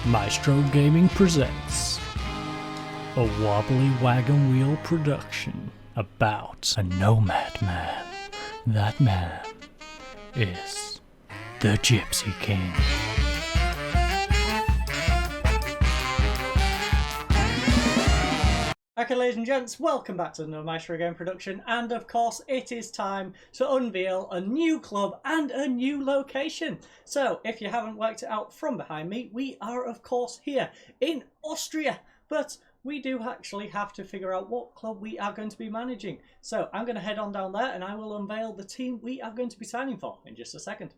Maestro Gaming presents a wobbly wagon wheel production about a nomad man. That man is the Gypsy King. Okay, ladies and gents, welcome back to the Maestro Game production, and of course it is time to unveil a new club and a new location. So, if you haven't worked it out from behind me, we are of course here in Austria, but we do actually have to figure out what club we are going to be managing. So, I'm going to head on down there and I will unveil the team we are going to be signing for in just a second.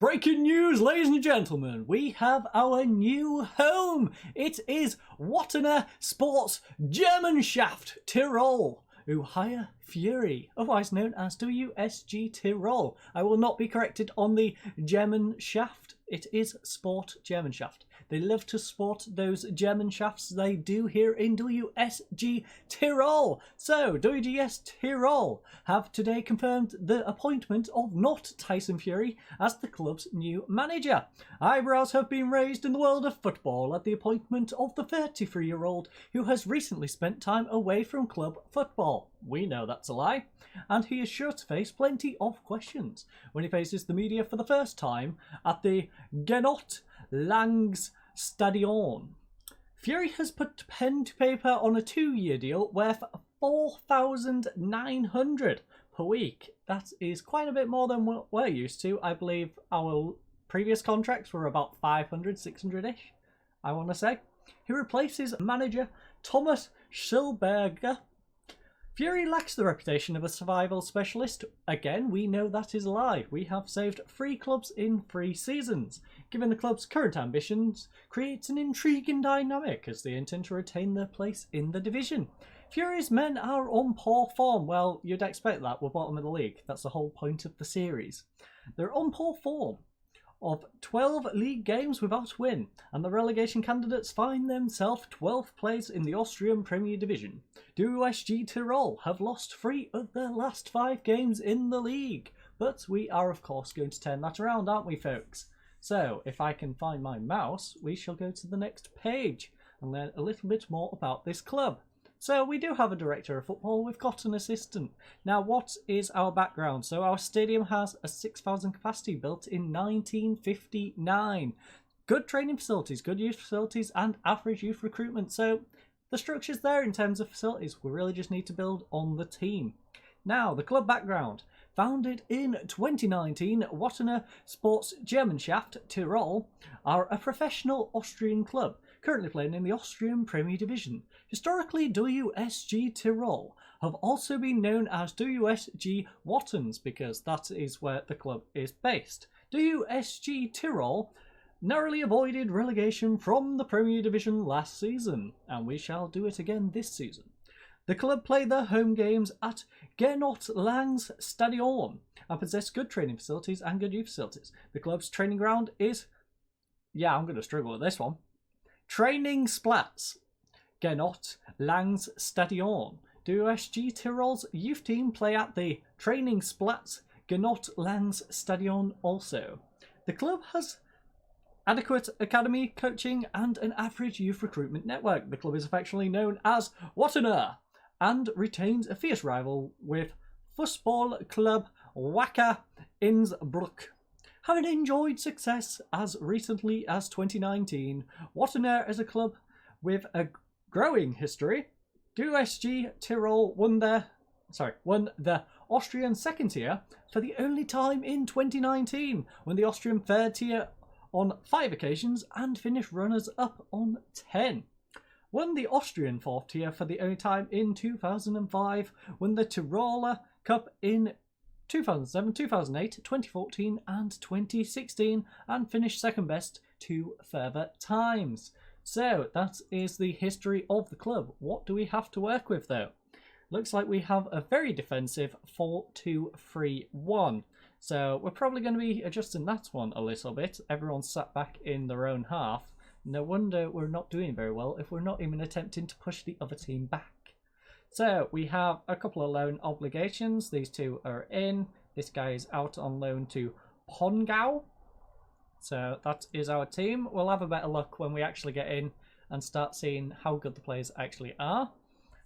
Breaking news, ladies and gentlemen, we have our new home. It is Wattener Sports Germanschaft Tirol, who hire Fury, otherwise known as WSG Tirol. I will not be corrected on the Germanschaft. It is Sport Germanschaft. They love to sport those German shafts they do here in WSG Tirol. So, WGS Tirol have today confirmed the appointment of not Tyson Fury as the club's new manager. Eyebrows have been raised in the world of football at the appointment of the 33-year-old who has recently spent time away from club football. We know that's a lie. And he is sure to face plenty of questions when he faces the media for the first time at the Genot Langs Stadion. Fury has put pen to paper on a 2-year deal worth $4,900 per week. That is quite a bit more than what we're used to. I believe our previous contracts were about 500, 600-ish, I want to say. He replaces manager Thomas Schilberger. Fury lacks the reputation of a survival specialist. Again, we know that is a lie. We have saved 3 clubs in 3 seasons. Given the club's current ambitions, creates an intriguing dynamic as they intend to retain their place in the division. Fury's men are on poor form. Well, you'd expect that. We're bottom of the league. That's the whole point of the series. They're on poor form of 12 league games without win, and the relegation candidates find themselves 12th place in the Austrian Premier Division. WSG Tirol have lost 3 of their last 5 games in the league, but we are of course going to turn that around, aren't we folks? So, if I can find my mouse, we shall go to the next page and learn a little bit more about this club. So we do have a director of football, we've got an assistant. Now what is our background? So our stadium has a 6,000 capacity built in 1959. Good training facilities, good youth facilities and average youth recruitment. So the structure's there in terms of facilities. We really just need to build on the team. Now the club background. Founded in 2019, Wattener Sports Germanschaft Tirol are a professional Austrian club, currently playing in the Austrian Premier Division. Historically, WSG Tirol have also been known as WSG Wattens because that is where the club is based. WSG Tirol narrowly avoided relegation from the Premier Division last season, and we shall do it again this season. The club play their home games at Genot Langs Stadion and possess good training facilities and good youth facilities. The club's training ground is, I'm going to struggle with this one, Training Splats, Genot Langs Stadion. WSG Tirol's youth team play at the Training Splats, Genot Langs Stadion also. The club has adequate academy coaching and an average youth recruitment network. The club is affectionately known as Wattener and retains a fierce rival with Fußball Club Wacker Innsbruck. Having enjoyed success as recently as 2019, Wattener is a club with a growing history. WSG Tirol won the Austrian second tier for the only time in 2019, when the Austrian third tier on 5 occasions and finished runners-up on 10. Won the Austrian 4th tier for the only time in 2005, won the Tiroler Cup in 2007, 2008, 2014 and 2016 and finished second best 2 further times. So that is the history of the club. What do we have to work with though? Looks like we have a very defensive 4-2-3-1. So we're probably going to be adjusting that one a little bit. Everyone's sat back in their own half. No wonder we're not doing very well if we're not even attempting to push the other team back. So we have a couple of loan obligations. These 2 are in. This guy is out on loan to Pongau. So that is our team. We'll have a better look when we actually get in and start seeing how good the players actually are.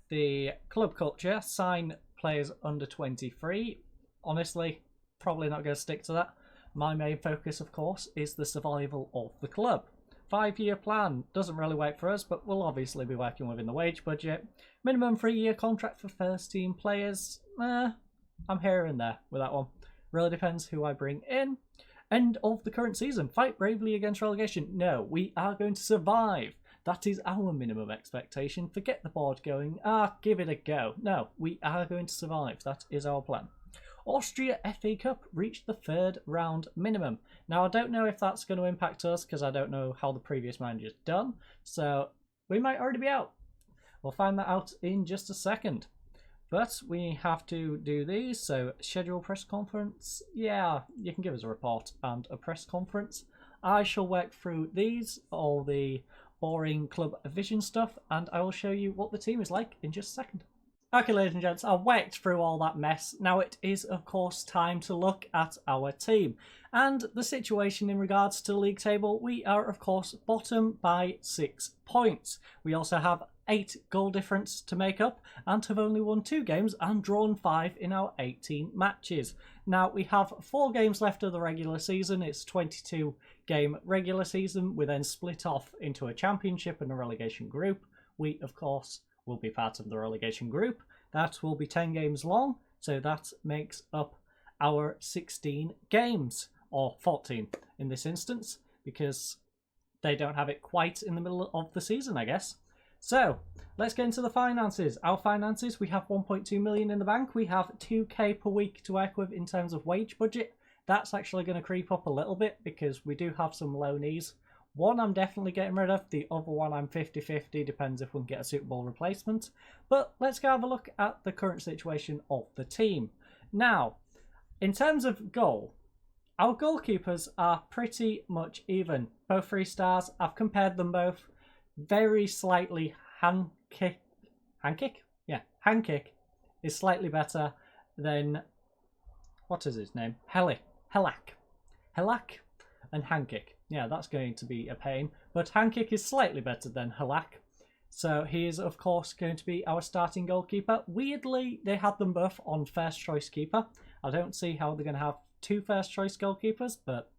The club culture, sign players under 23. Honestly, probably not going to stick to that. My main focus, of course, is the survival of the club. 5-year plan doesn't really work for us, but we'll obviously be working within the wage budget. Minimum 3-year contract for first team players. I'm here and there with that one. Really depends who I bring in. End of the current season. Fight bravely against relegation. No, we are going to survive. That is our minimum expectation. Forget the board going, give it a go. No, we are going to survive. That is our plan. Austria FA Cup reached the 3rd round minimum. Now, I don't know if that's going to impact us because I don't know how the previous manager's done. So, we might already be out. We'll find that out in just a second. But we have to do these. So, schedule press conference. Yeah, you can give us a report and a press conference. I shall work through these, all the boring club vision stuff, and I will show you what the team is like in just a second. Okay, ladies and gents, I worked through all that mess. Now it is, of course, time to look at our team. And the situation in regards to the league table, we are, of course, bottom by 6 points. We also have 8 goal difference to make up and have only won 2 games and drawn 5 in our 18 matches. Now, we have 4 games left of the regular season. It's 22-game regular season. We then split off into a championship and a relegation group. We, of course, will be part of the relegation group. That will be 10 games long, so that makes up our 16 games, or 14 in this instance, because they don't have it quite in the middle of the season, I guess. So, let's get into the finances. Our finances, we have 1.2 million in the bank. We have 2k per week to work with in terms of wage budget. That's actually going to creep up a little bit because we do have some loanees. One I'm definitely getting rid of, the other one I'm 50-50, depends if we can get a suitable replacement. But let's go have a look at the current situation of the team. Now, in terms of goal, our goalkeepers are pretty much even. Both 3 stars, I've compared them both. Very slightly hand kick is slightly better than, what is his name? Helak and hand kick. Yeah, that's going to be a pain. But hand kick is slightly better than Helak. So he is, of course, going to be our starting goalkeeper. Weirdly, they had them both on first choice keeper. I don't see how they're going to have 2 first choice goalkeepers, but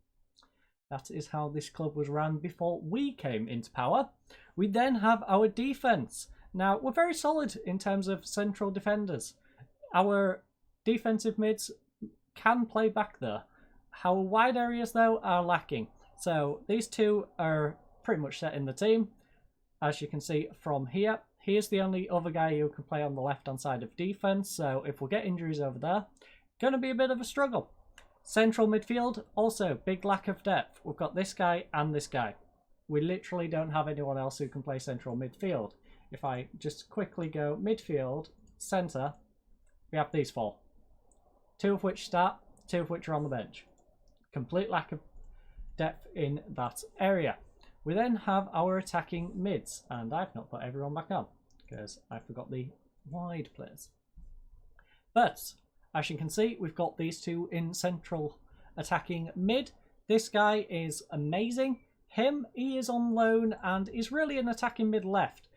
that is how this club was run before we came into power. We then have our defence. Now, we're very solid in terms of central defenders. Our defensive mids can play back there. Our wide areas, though, are lacking. So these 2 are pretty much set in the team. As you can see from here, he is the only other guy who can play on the left-hand side of defence. So if we get injuries over there, going to be a bit of a struggle. Central midfield, also big lack of depth. We've got this guy and this guy. We literally don't have anyone else who can play central midfield. If I just quickly go midfield, centre, we have these 4. 2 of which start, 2 of which are on the bench. Complete lack of depth in that area. We then have our attacking mids, and I've not put everyone back on because I forgot the wide players. But as you can see, we've got these 2 in central attacking mid. This guy is amazing. He is on loan and is really an attacking mid left.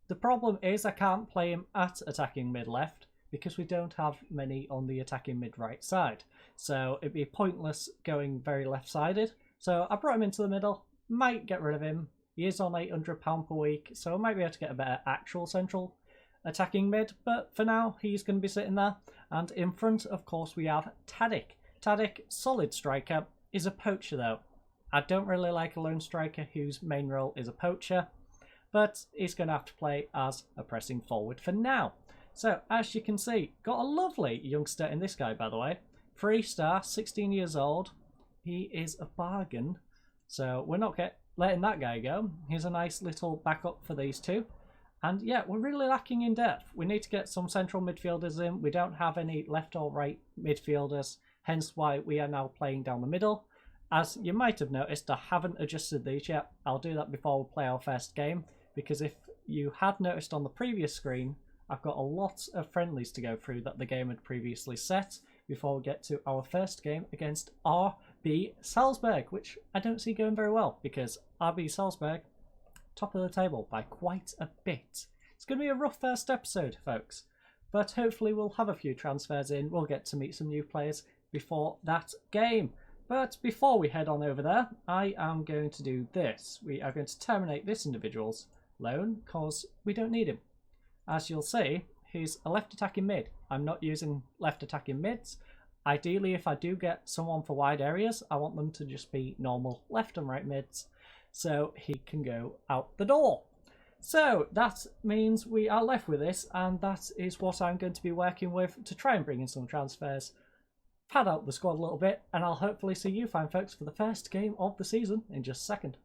The problem is I can't play him at attacking mid left because we don't have many on the attacking mid right side. So it'd be pointless going very left sided. So I brought him into the middle, might get rid of him. He is on £800 per week, so I might be able to get a better actual central attacking mid, but for now he's going to be sitting there. And in front, of course, we have Tadic. Tadic, solid striker, is a poacher though. I don't really like a lone striker whose main role is a poacher, but he's going to have to play as a pressing forward for now. So as you can see, got a lovely youngster in this guy, by the way. 3-star, 16 years old. He is a bargain, so we're not letting that guy go. Here's a nice little backup for these 2. And yeah, we're really lacking in depth. We need to get some central midfielders in. We don't have any left or right midfielders, hence why we are now playing down the middle. As you might have noticed, I haven't adjusted these yet. I'll do that before we play our first game, because if you had noticed on the previous screen, I've got a lot of friendlies to go through that the game had previously set before we get to our first game against our RB Salzburg, which I don't see going very well because RB Salzburg, top of the table by quite a bit. It's going to be a rough first episode, folks, but hopefully we'll have a few transfers in. We'll get to meet some new players before that game. But before we head on over there, I am going to do this. We are going to terminate this individual's loan because we don't need him. As you'll see, he's a left attacking mid. I'm not using left attacking mids. Ideally, if I do get someone for wide areas, I want them to just be normal left and right mids so he can go out the door. So that means we are left with this, and that is what I'm going to be working with to try and bring in some transfers, pad out the squad a little bit, and I'll hopefully see you fine folks for the first game of the season in just a second.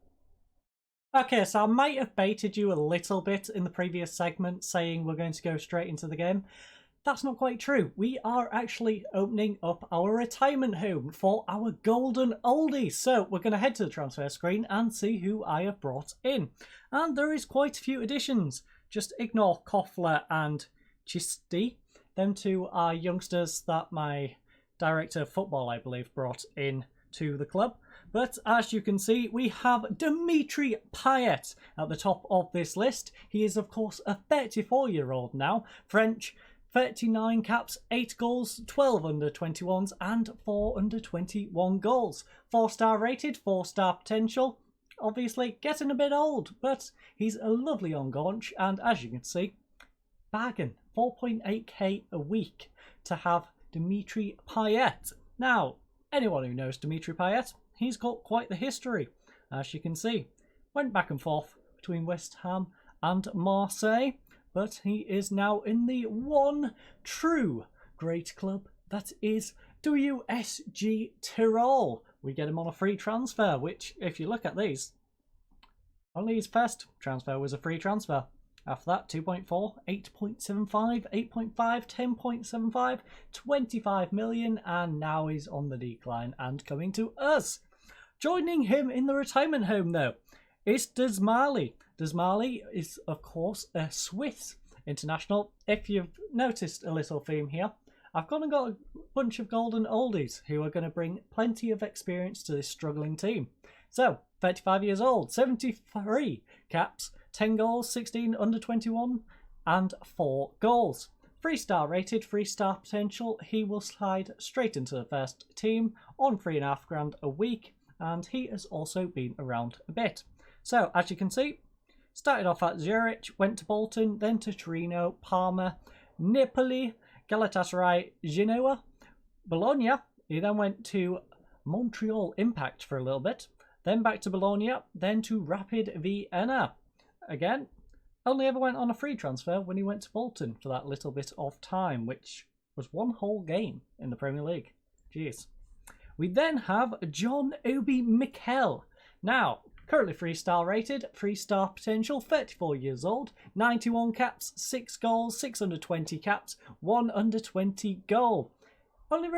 Okay, so I might have baited you a little bit in the previous segment saying we're going to go straight into the game. That's not quite true. We are actually opening up our retirement home for our golden oldies. So we're going to head to the transfer screen and see who I have brought in. And there is quite a few additions. Just ignore Koffler and Gypsy. Them two are youngsters that my director of football, I believe, brought in to the club. But as you can see, we have Dimitri Payet at the top of this list. He is, of course, a 34-year-old now. French, 39 caps, 8 goals, 12 under-21s and 4 under-21 goals. 4-star rated, 4-star potential. Obviously getting a bit old, but he's a lovely on gaunch. And as you can see, bargain, 4.8k a week to have Dimitri Payet. Now, anyone who knows Dimitri Payet, he's got quite the history. As you can see, went back and forth between West Ham and Marseille, but he is now in the one true great club that is WSG Tirol. We get him on a free transfer, which, if you look at these, only his first transfer was a free transfer. After that, 2.4, 8.75, 8.5, 10.75, 25 million, and now he's on the decline and coming to us. Joining him in the retirement home, though, is Desmarly. Desmarly is, of course, a Swiss international. If you've noticed a little theme here, I've gone and got a bunch of golden oldies who are going to bring plenty of experience to this struggling team. So, 35 years old, 73 caps, 10 goals, 16 under-21 and 4 goals. 3-star rated, 3-star potential. He will slide straight into the first team on $3.5 a week, and he has also been around a bit. So, as you can see, started off at Zurich, went to Bolton, then to Torino, Parma, Napoli, Galatasaray, Genoa, Bologna. He then went to Montreal Impact for a little bit, then back to Bologna, then to Rapid Vienna. Again, only ever went on a free transfer when he went to Bolton for that little bit of time, which was one whole game in the Premier League. Jeez. We then have John Obi Mikel. Now, currently 3-star rated, 3-star potential, 34 years old, 91 caps, 6 goals, 6 under-20 caps, 1 under-20 goal. Only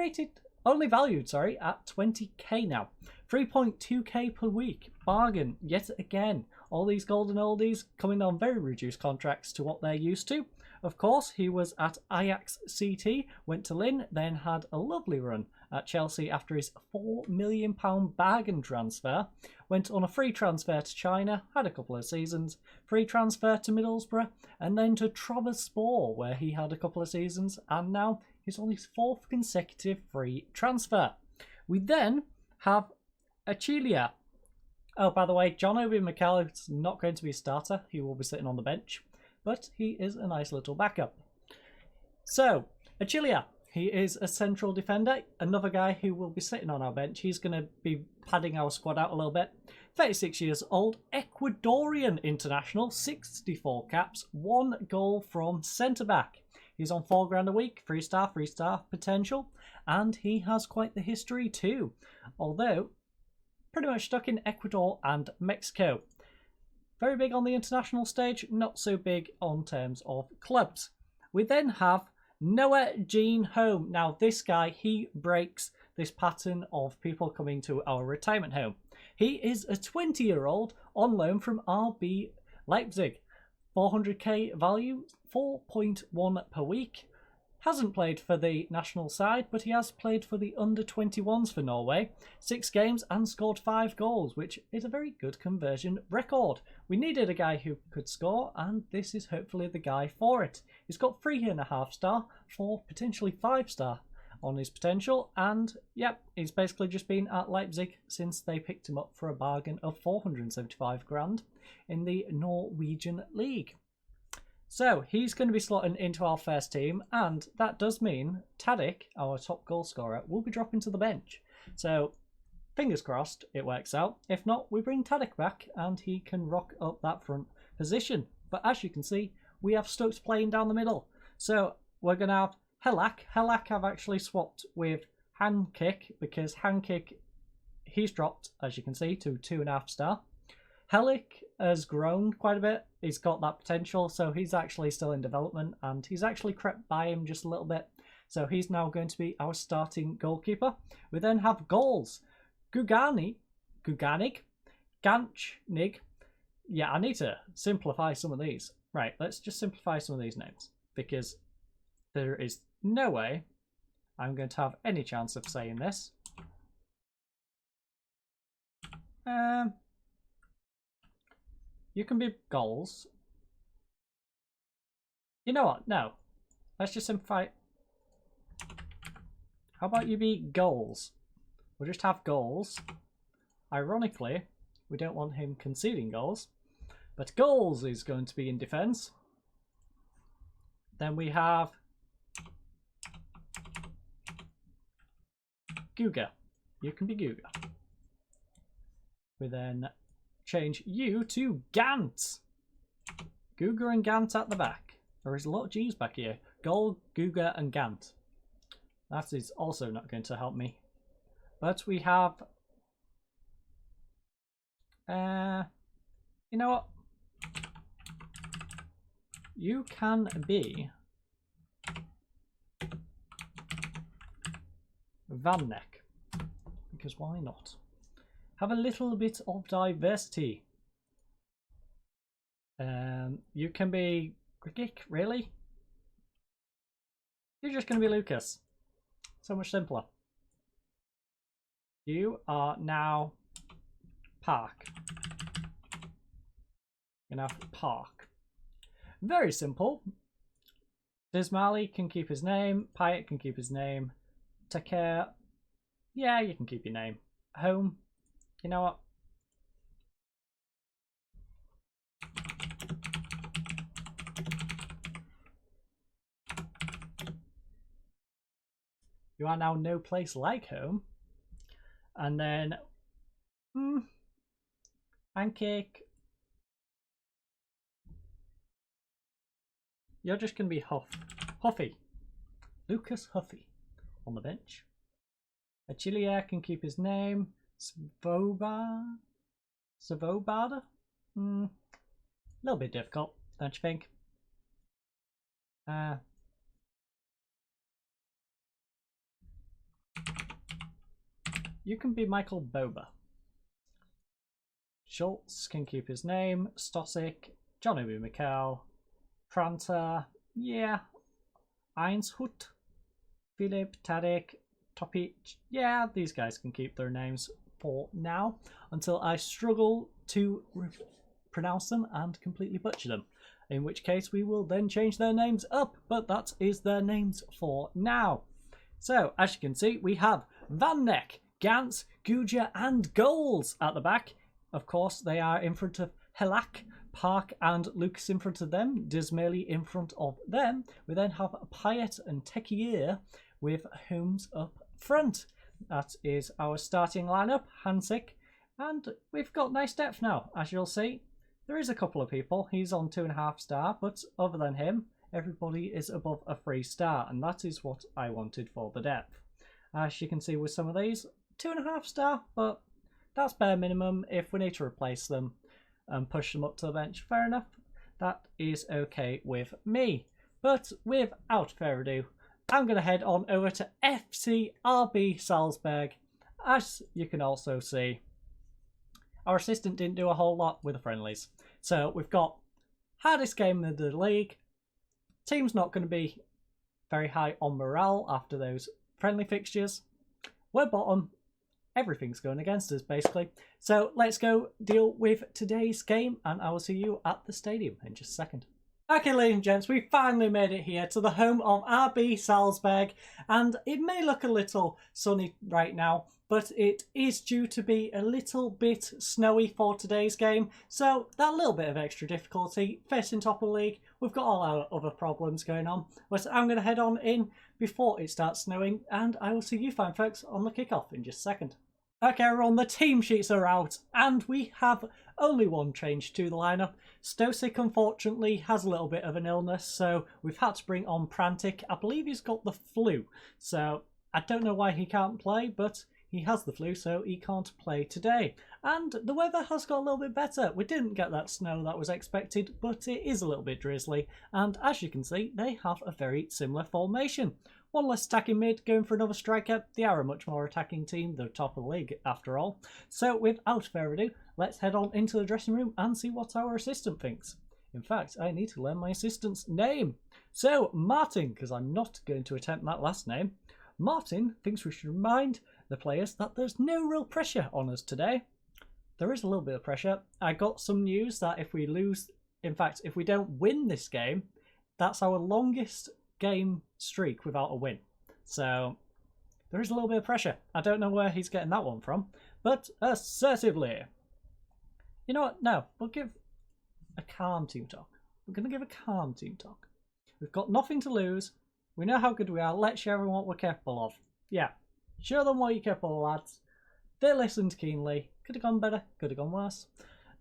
valued at 20k now. 3.2k per week. Bargain, yet again. All these golden oldies coming on very reduced contracts to what they're used to. Of course, he was at Ajax CT, went to Lille, then had a lovely run at Chelsea after his £4 million bargain transfer. Went on a free transfer to China, had a couple of seasons. Free transfer to Middlesbrough, and then to Trabzonspor, where he had a couple of seasons, and now he's on his 4th consecutive free transfer. We then have Achilia. Oh, by the way, John Obi Mikel is not going to be a starter. He will be sitting on the bench, but he is a nice little backup. So, Achilia, he is a central defender, another guy who will be sitting on our bench. He's going to be padding our squad out a little bit. 36 years old, Ecuadorian international, 64 caps, 1 goal from centre-back. He's on $4 a week, 3-star potential, and he has quite the history too, although pretty much stuck in Ecuador and Mexico. Very big on the international stage, not so big on terms of clubs. We then have Noah Jean home. Now this guy, he breaks this pattern of people coming to our retirement home. He is a 20-year-old on loan from RB Leipzig. 400k value, 4.1 per week. Hasn't played for the national side, but he has played for the under-21s for Norway. 6 games and scored 5 goals, which is a very good conversion record. We needed a guy who could score, and this is hopefully the guy for it. He's got 3.5 star for potentially 5 star on his potential, and yep, he's basically just been at Leipzig since they picked him up for a bargain of 475 grand in the Norwegian League. So he's going to be slotting into our first team, and that does mean Tadic, our top goal scorer, will be dropping to the bench. So fingers crossed it works out. If not, we bring Tadic back and he can rock up that front position. But as you can see, we have Stokes playing down the middle. So we're going to have Helak. Helak I've actually swapped with Handkick because Handkick, he's dropped, as you can see, to 2.5 star. Helik has grown quite a bit. He's got that potential, so he's actually still in development, and he's actually crept by him just a little bit. So he's now going to be our starting goalkeeper. We then have goals. Guganig, Ganchnig. Yeah, I need to simplify some of these. Right, let's just simplify some of these names, because there is no way I'm going to have any chance of saying this. You can be goals. You know what? No. Let's just simplify. How about you be goals? We'll just have goals. Ironically, we don't want him conceding goals. But goals is going to be in defence. Then we have Guga. You can be Guga. We then change you to Gant. Guga and Gant at the back. There is a lot of G's back here. Goal, Guga and Gant. That is also not going to help me. But we have... you know what? You can be Van Neck. Because why not? Have a little bit of diversity. You can be Grigic, really? You're just going to be Lucas. So much simpler. You are now Park. You're now Park. Very simple. Dismally can keep his name. Pyatt can keep his name. Takare. Yeah, you can keep your name. Home. You know what? You are now no place like home. And then Pancake. You're just going to be Huffy. Lucas Huffy on the bench. Achillier can keep his name. Savobada? A little bit difficult, don't you think? You can be Michael Boba. Schultz can keep his name. Stosic, John Obi Mikel, Pranter, yeah. Einshut, Philip, Tadic, Topic, yeah, these guys can keep their names for now until I struggle to pronounce them and completely butcher them, in which case we will then change their names up, but that is their names for now. So as you can see, we have Van Neck, Gantz, Guja and Goals at the back. Of course they are in front of Helak, Park and Lucas in front of them, Dismally in front of them. We then have Pyatt and Tekier with Holmes up front. That is our starting lineup, Hansik, and we've got nice depth now. As you'll see, there is a couple of people. He's on 2.5 star, but other than him, everybody is above a 3 star, and that is what I wanted for the depth. As you can see with some of these, 2.5 star, but that's bare minimum. If we need to replace them and push them up to the bench, fair enough. That is okay with me. But without further ado, I'm going to head on over to FC RB Salzburg. As you can also see, our assistant didn't do a whole lot with the friendlies. So we've got hardest game in the league. Team's not going to be very high on morale after those friendly fixtures. We're bottom. Everything's going against us, basically. So let's go deal with today's game, and I will see you at the stadium in just a second. Okay, ladies and gents, we finally made it here to the home of RB Salzburg, and it may look a little sunny right now, but it is due to be a little bit snowy for today's game, so that little bit of extra difficulty facing top of the league. We've got all our other problems going on, but I'm going to head on in before it starts snowing, and I will see you fine folks on the kickoff in just a second. Okay everyone, the team sheets are out, and we have only one change to the lineup. Stosic unfortunately has a little bit of an illness, so we've had to bring on Prantic. I believe he's got the flu, so I don't know why he can't play, but he has the flu, so he can't play today. And the weather has got a little bit better. We didn't get that snow that was expected, but it is a little bit drizzly, and as you can see, they have a very similar formation. One less attacking mid, going for another striker. They are a much more attacking team, the top of the league after all. So without further ado, let's head on into the dressing room and see what our assistant thinks. In fact, I need to learn my assistant's name. So Martin, because I'm not going to attempt that last name. Martin thinks we should remind the players that there's no real pressure on us today. There is a little bit of pressure. I got some news that if we lose, in fact, if we don't win this game, that's our longest game streak without a win. So there is a little bit of pressure. I don't know where he's getting that one from, but assertively. You know what? No, we'll give a calm team talk. We're going to give a calm team talk. We've got nothing to lose. We know how good we are. Let's show everyone what we're capable of. Yeah, show them what you're capable of, lads. They listened keenly. Could have gone better, could have gone worse.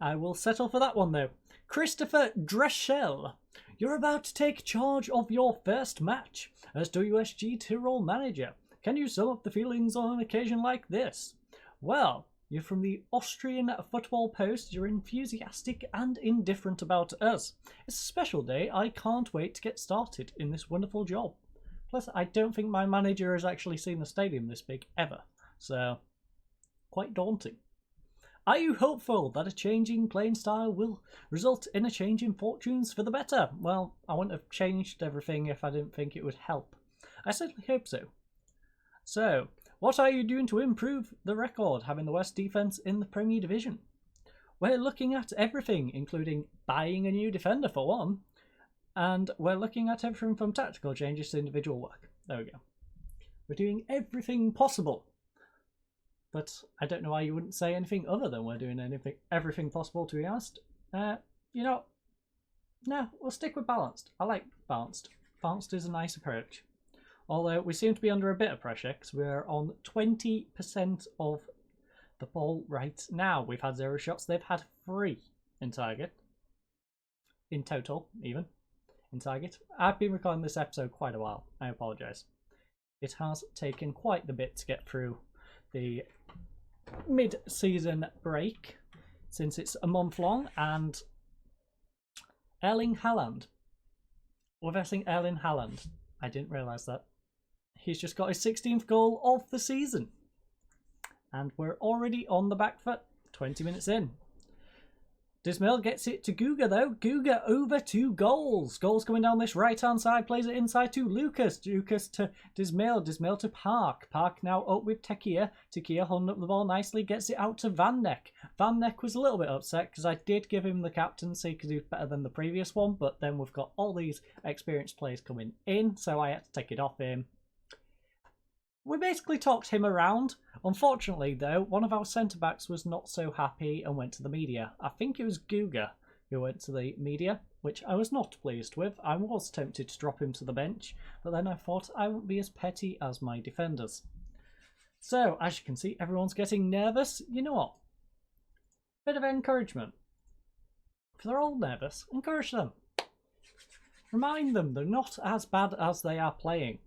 I will settle for that one though. Christopher Dreschel, you're about to take charge of your first match as WSG Tyrol manager. Can you sum up the feelings on an occasion like this? Well, you're from the Austrian Football Post, you're enthusiastic and indifferent about us. It's a special day, I can't wait to get started in this wonderful job. Plus, I don't think my manager has actually seen the stadium this big ever, so quite daunting. Are you hopeful that a changing playing style will result in a change in fortunes for the better? Well, I wouldn't have changed everything if I didn't think it would help. I certainly hope so. So, what are you doing to improve the record, having the worst defence in the Premier Division? We're looking at everything, including buying a new defender for one, and we're looking at everything from tactical changes to individual work. There we go. We're doing everything possible. But I don't know why you wouldn't say anything other than we're doing everything possible, to be honest. You know, no, we'll stick with balanced. I like balanced. Balanced is a nice approach. Although we seem to be under a bit of pressure because we're on 20% of the ball right now. We've had 0 shots. They've had 3 in target. In total, even. In target. I've been recording this episode quite a while. I apologise. It has taken quite the bit to get through the mid-season break since it's a month long, and Erling Haaland. We're versing Erling Haaland. I didn't realise that. He's just got his 16th goal of the season. And we're already on the back foot, 20 minutes in. Dismail gets it to Guga though. Guga over 2 goals. Goals coming down this right-hand side. Plays it inside to Lucas. Lucas to Dismail. Dismail to Park. Park now up with Tekia. Tekia holding up the ball nicely. Gets it out to Van Neck. Van Neck was a little bit upset because I did give him the captaincy because he was better than the previous one. But then we've got all these experienced players coming in. So I had to take it off him. We basically talked him around. Unfortunately, though, one of our centre-backs was not so happy and went to the media. I think it was Guga who went to the media, which I was not pleased with. I was tempted to drop him to the bench, but then I thought I wouldn't be as petty as my defenders. So, as you can see, everyone's getting nervous. You know what? Bit of encouragement. If they're all nervous, encourage them. Remind them they're not as bad as they are playing.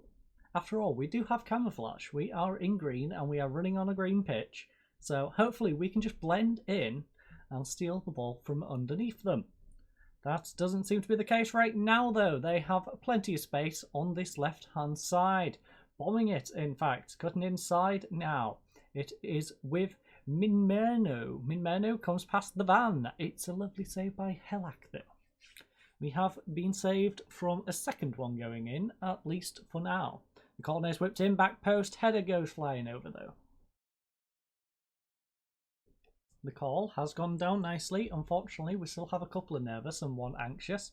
After all, we do have camouflage. We are in green and we are running on a green pitch. So hopefully we can just blend in and steal the ball from underneath them. That doesn't seem to be the case right now though. They have plenty of space on this left-hand side. Bombing it, in fact. Cutting inside now. It is with Minmerno. Minmerno comes past the van. It's a lovely save by Helak though. We have been saved from a second one going in, at least for now. The corner's whipped in, back post, header goes flying over though. The call has gone down nicely. Unfortunately, we still have a couple of nervous and one anxious.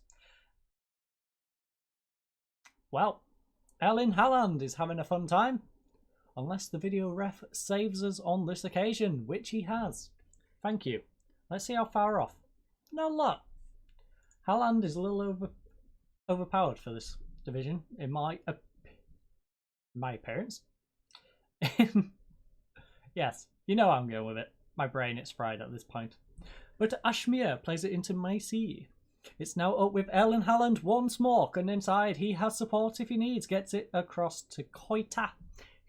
Well, Erling Haaland is having a fun time. Unless the video ref saves us on this occasion, which he has. Thank you. Let's see how far off. No luck. Haaland is a little overpowered for this division, in my appearance. Yes, you know how I'm going with it. My brain is fried at this point. But Ashmir plays it into Macy. It's now up with Erling Haaland once more, and inside he has support if he needs. Gets it across to Koita,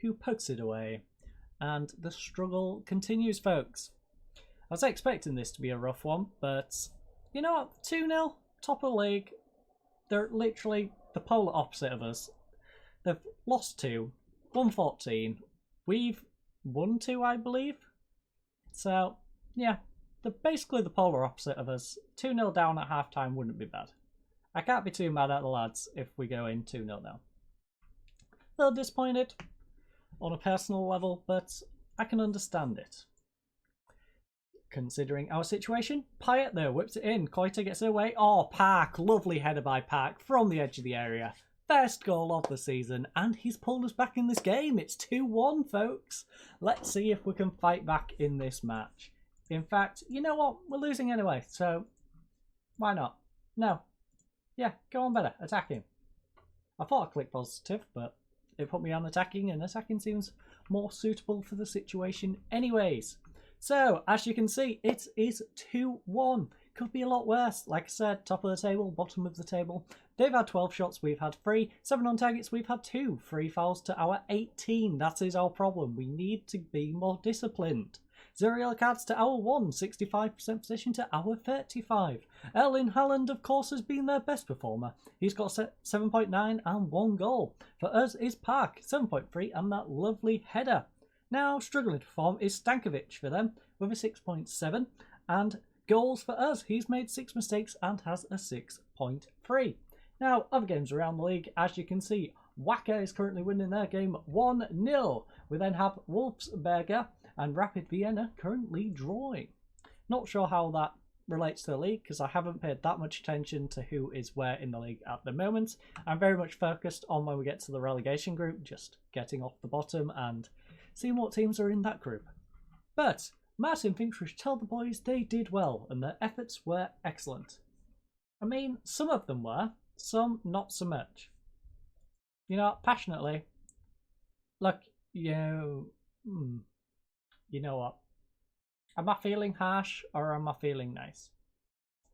who pokes it away. And the struggle continues, folks. I was expecting this to be a rough one, but you know what? 2-0, top of the league. They're literally the polar opposite of us. They've lost 2, won 14. We've won 2, I believe. So, yeah, they're basically the polar opposite of us. 2-0 down at half-time wouldn't be bad. I can't be too mad at the lads if we go in 2-0 now. A little disappointed on a personal level, but I can understand it. Considering our situation, Payet though whips it in. Koita gets it away. Oh, Park, lovely header by Park from the edge of the area. First goal of the season, and he's pulled us back in this game. It's 2-1, folks. Let's see if we can fight back in this match. In fact, you know what? We're losing anyway, so why not? No. Yeah, go on better. Attack him. I thought I clicked positive, but it put me on attacking, and attacking seems more suitable for the situation anyways. So, as you can see, it is 2-1. Could be a lot worse. Like I said, top of the table, bottom of the table. They've had 12 shots, we've had 3. 7 on targets, we've had 2. 3 fouls to our 18. That is our problem. We need to be more disciplined. 0 yellow cards to our 1. 65% position to our 35. Erling Haaland, of course, has been their best performer. He's got 7.9 and 1 goal. For us is Park, 7.3 and that lovely header. Now, struggling to perform is Stankovic for them with a 6.7. And goals for us, he's made 6 mistakes and has a 6.3. Now, other games around the league, as you can see, Wacker is currently winning their game 1-0. We then have Wolfsberger and Rapid Vienna currently drawing. Not sure how that relates to the league because I haven't paid that much attention to who is where in the league at the moment. I'm very much focused on when we get to the relegation group, just getting off the bottom and seeing what teams are in that group. But Martin thinks we should tell the boys they did well and their efforts were excellent. I mean, some of them were, some not so much. You know, passionately, look, you know what? Am I feeling harsh or am I feeling nice?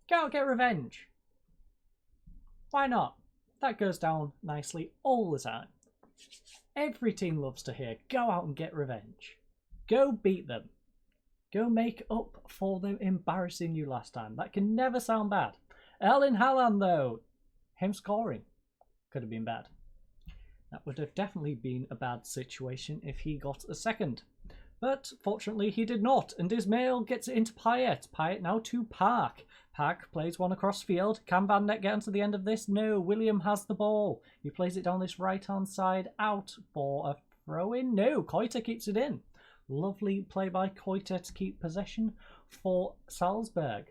Go out and get revenge. Why not? That goes down nicely all the time. Every team loves to hear, go out and get revenge. Go beat them. Go make up for them embarrassing you last time. That can never sound bad. Erling Haaland, though, him scoring could have been bad. That would have definitely been a bad situation if he got a second. But fortunately he did not, and Ismail gets it into Payet. Payet now to Park. Park plays one across field. Can Van Dijk get onto the end of this? No, William has the ball. He plays it down this right-hand side out for a throw-in. No, Koita keeps it in. Lovely play by Koita to keep possession for Salzburg.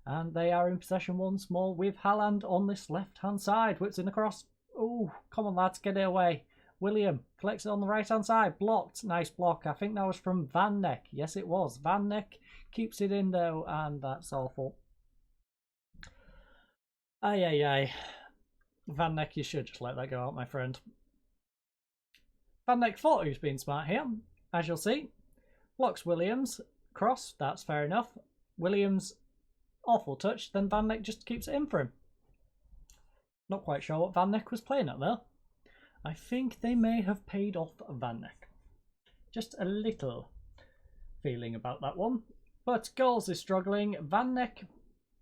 And they are in possession once more with Haaland on this left-hand side. Whips in across. Oh, come on lads, get it away. William collects it on the right-hand side. Blocked. Nice block. I think that was from Van Dijk. Yes, it was. Van Dijk keeps it in, though, and that's awful. Ay. Van Dijk, you should just let that go out, my friend. Van Dijk thought he was being smart here, as you'll see. Blocks Williams. Cross. That's fair enough. Williams, awful touch. Then Van Dijk just keeps it in for him. Not quite sure what Van Dijk was playing at, though. I think they may have paid off Van Dijk. Just a little feeling about that one. But goals is struggling. Van Dijk,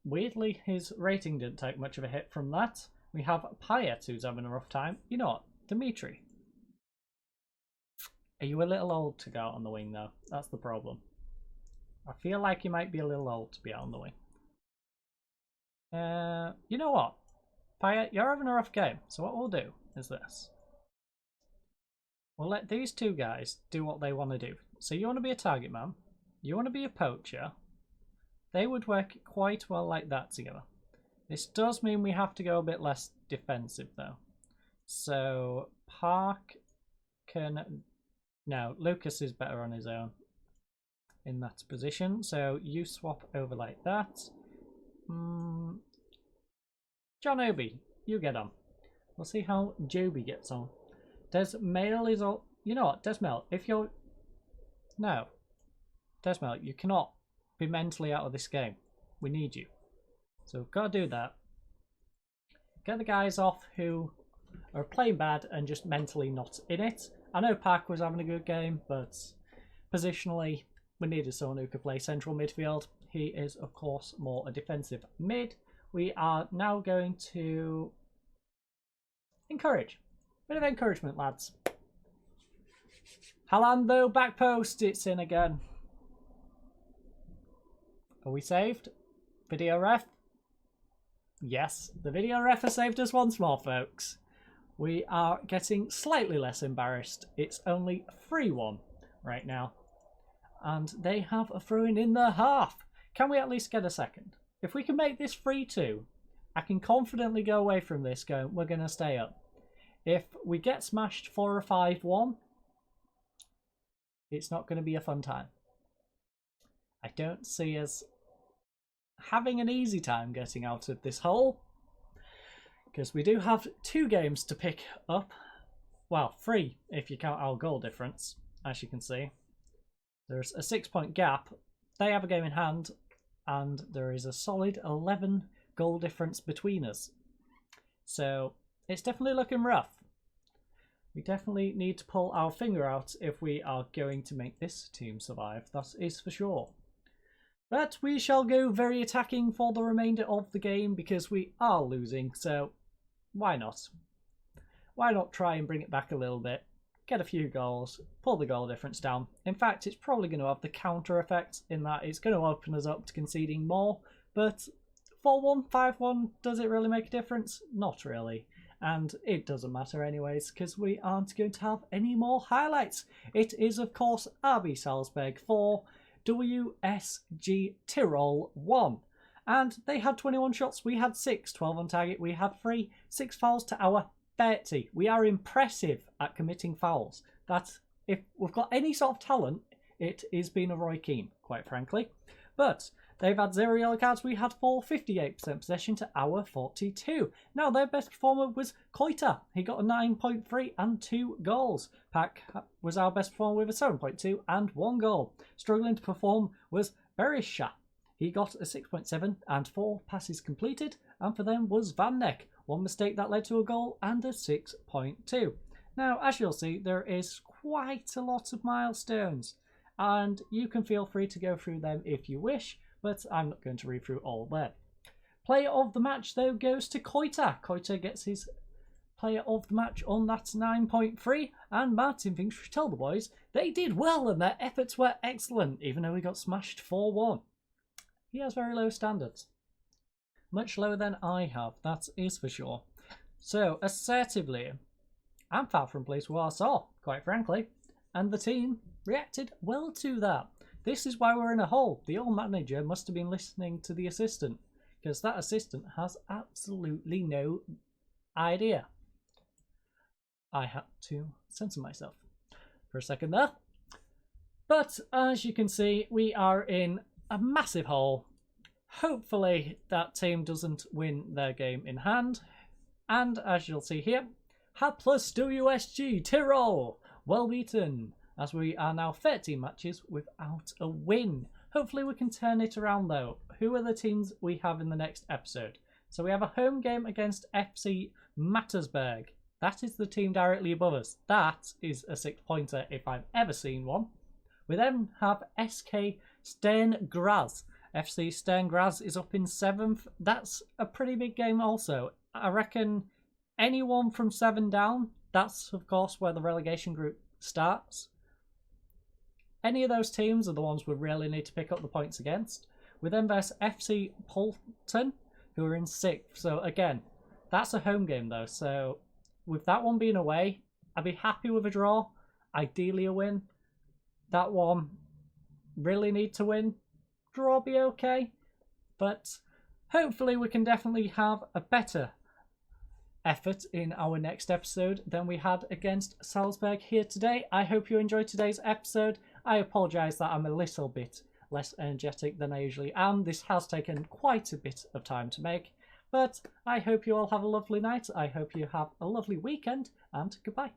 weirdly, his rating didn't take much of a hit from that. We have Payet, who's having a rough time. You know what? Dimitri. Are you a little old to go out on the wing, though? That's the problem. I feel like you might be a little old to be out on the wing. You know what? Fire, you're having a rough game. So what we'll do is this. We'll let these two guys do what they want to do. So you want to be a target man. You want to be a poacher. They would work quite well like that together. This does mean we have to go a bit less defensive though. So Park can... No, Lucas is better on his own in that position. So you swap over like that. John Obi, you get on. We'll see how Joby gets on. Desmail is all... You know what, Desmail, if you're... No. Desmail, you cannot be mentally out of this game. We need you. So we've got to do that. Get the guys off who are playing bad and just mentally not in it. I know Park was having a good game, but positionally, we needed someone who could play central midfield. He is, of course, more a defensive mid. We are now going to encourage. Bit of encouragement, lads. Halando, back post, it's in again. Are we saved? Video ref? Yes, the video ref has saved us once more, folks. We are getting slightly less embarrassed. It's only 3-1 right now. And they have a throw-in in the half. Can we at least get a second? If we can make this 3-2, I can confidently go away from this going, we're going to stay up. If we get smashed 4 or 5-1, it's not going to be a fun time. I don't see us having an easy time getting out of this hole, because we do have 2 games to pick up. Well, 3 if you count our goal difference, as you can see. There's a 6-point gap. They have a game in hand, and there is a solid 11 goal difference between us. So it's definitely looking rough. We definitely need to pull our finger out if we are going to make this team survive. That is for sure. But we shall go very attacking for the remainder of the game because we are losing. So why not? Why not try and bring it back a little bit? Get a few goals, pull the goal difference down. In fact, it's probably going to have the counter effect in that it's going to open us up to conceding more. But 4-1, 5-1, does it really make a difference? Not really. And it doesn't matter anyways, because we aren't going to have any more highlights. It is, of course, RB Salzburg 4, WSG Tirol 1. And they had 21 shots, we had 6, 12 on target, we had 3, 6 fouls to our 30. We are impressive at committing fouls. That, if we've got any sort of talent, it is being a Roy Keane, quite frankly. But they've had 0 yellow cards. We had 4, 58% possession to our 42. Now, their best performer was Koita. He got a 9.3 and 2 goals. Pak was our best performer with a 7.2 and 1 goal. Struggling to perform was Berisha. He got a 6.7 and 4 passes completed. And for them was Van Neck. 1 mistake that led to a goal and a 6.2. Now, as you'll see, there is quite a lot of milestones. And you can feel free to go through them if you wish, but I'm not going to read through all there. Player of the match, though, goes to Koita. Koita gets his player of the match on that 9.3, and Martin thinks we should tell the boys they did well and their efforts were excellent, even though we got smashed 4-1. He has very low standards. Much lower than I have, that is for sure. So, assertively, I'm far from pleased with what I saw, quite frankly, and the team reacted well to that. This is why we're in a hole. The old manager must have been listening to the assistant, because that assistant has absolutely no idea. I had to censor myself for a second there. But as you can see, we are in a massive hole. Hopefully that team doesn't win their game in hand. And as you'll see here, Hat plus WSG Tirol, well beaten, as we are now 13 matches without a win. Hopefully we can turn it around though. Who are the teams we have in the next episode? So we have a home game against FC Mattersburg. That is the team directly above us. That is a 6-pointer if I've ever seen one. We then have SK Sterngraz. FC Sterngraz is up in 7th. That's a pretty big game also. I reckon anyone from 7 down, that's of course where the relegation group starts. Any of those teams are the ones we really need to pick up the points against. We then verse FC Polton. who are in 6th. So again, that's a home game though. So with that one being away, I'd be happy with a draw. Ideally a win. That one really need to win. Draw be okay. But hopefully we can definitely have a better effort in our next episode than we had against Salzburg here today. I hope you enjoyed today's episode. I apologise that I'm a little bit less energetic than I usually am. This has taken quite a bit of time to make, but I hope you all have a lovely night. I hope you have a lovely weekend, and goodbye.